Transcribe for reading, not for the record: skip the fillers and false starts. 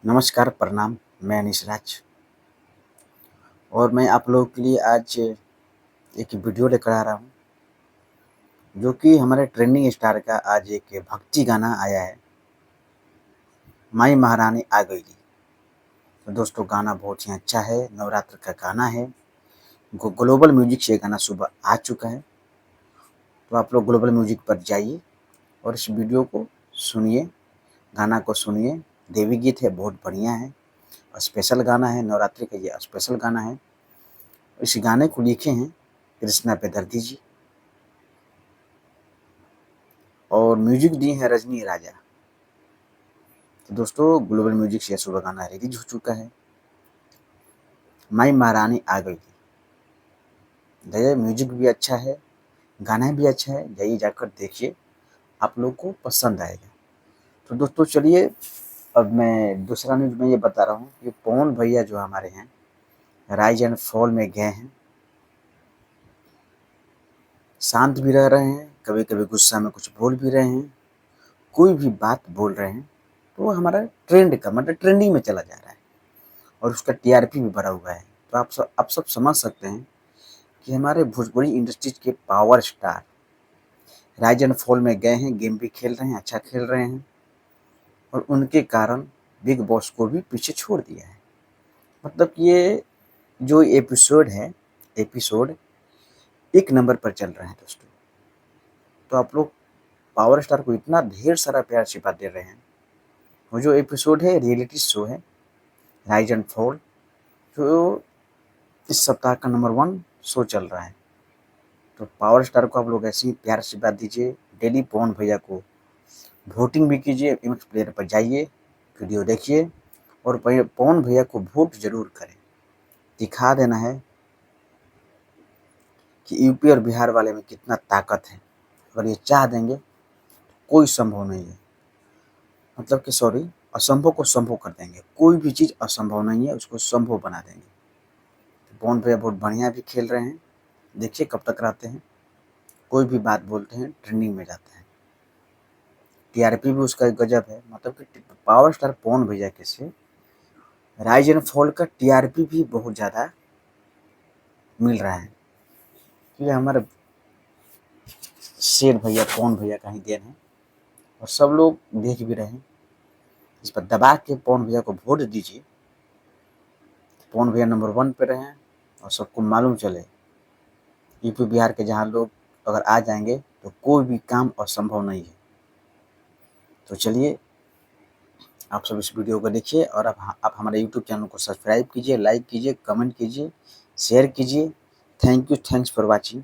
नमस्कार, प्रणाम। मैं अनीश राज और मैं आप लोगों के लिए आज एक वीडियो लेकर आ रहा हूँ, जो कि हमारे ट्रेंडिंग स्टार का आज एक भक्ति गाना आया है, माई महारानी आ गईली। तो दोस्तों गाना बहुत ही अच्छा है, नवरात्र का गाना है। ग्लोबल म्यूजिक से ये गाना सुबह आ चुका है। तो आप लोग ग्लोबल म्यूजिक पर जाइए और इस वीडियो को सुनिए, गाना को सुनिए। देवी गीत है, बहुत बढ़िया है, स्पेशल गाना है, नवरात्रि का ये स्पेशल गाना है। इस गाने को लिखे हैं कृष्णा बेदर्दी जी और म्यूजिक दिए हैं रजनी राजा। तो दोस्तों ग्लोबल म्यूजिक से सुबह गाना रिलीज हो चुका है, माई महारानी आ गई थी। जाइए, म्यूजिक भी अच्छा है, गाना भी अच्छा है, जाइए जाकर देखिए, आप लोग को पसंद आएगा। तो दोस्तों चलिए, अब मैं दूसरा न्यूज में ये बता रहा हूँ कि पवन भैया जो हमारे हैं, राइज एंड फॉल में गए हैं। शांत भी रह रहे हैं, कभी कभी गुस्सा में कुछ बोल भी रहे हैं, कोई भी बात बोल रहे हैं तो वो हमारा ट्रेंड का मतलब ट्रेंडिंग में चला जा रहा है और उसका टीआरपी भी बढ़ा हुआ है। तो आप सब समझ सकते हैं कि हमारे भोजपुरी इंडस्ट्रीज के power star rise and fall में गए हैं, गेम भी खेल रहे हैं, अच्छा खेल रहे हैं और उनके कारण बिग बॉस को भी पीछे छोड़ दिया है। मतलब ये जो एपिसोड एक नंबर पर चल रहे हैं दोस्तों। तो आप लोग पावर स्टार को इतना ढेर सारा प्यार छिपा दे रहे हैं। वो जो एपिसोड है रियलिटी शो है राइज एंड फॉल, जो इस सप्ताह का नंबर 1 शो चल रहा है। तो पावर स्टार को आप लोग ऐसे ही प्यार से बात दीजिए, डेली पवन भैया को वोटिंग भी कीजिए, इमेक्स प्लेयर पर जाइए, वीडियो देखिए और पवन भैया को वोट जरूर करें। दिखा देना है कि यूपी और बिहार वाले में कितना ताकत है। अगर ये चाह देंगे तो कोई संभव नहीं है, मतलब कि सॉरी, असंभव को संभव कर देंगे। कोई भी चीज़ असंभव नहीं है, उसको संभव बना देंगे। पवन भैया बहुत बढ़िया भी खेल रहे हैं, देखिए कब तक रहते हैं। कोई भी बात बोलते हैं ट्रेंडिंग में जाता है, टीआरपी भी उसका गजब है। मतलब कि पावर स्टार पवन भैया के से राइज एंड फॉल का टीआरपी भी बहुत ज़्यादा मिल रहा है, क्योंकि हमारे शेर भैया पवन भैया का ही देन है और सब लोग देख भी रहे हैं। इस पर दबा के पवन भैया को वोट दीजिए, पवन भैया नंबर 1 पे रहें और सबको मालूम चले यूपी बिहार के जहाँ लोग अगर आ जाएंगे तो कोई भी काम असंभव नहीं है। तो चलिए, आप सब इस वीडियो को देखिए और आप हमारे यूट्यूब चैनल को सब्सक्राइब कीजिए, लाइक कीजिए, कमेंट कीजिए, शेयर कीजिए। Thank you, thanks for watching.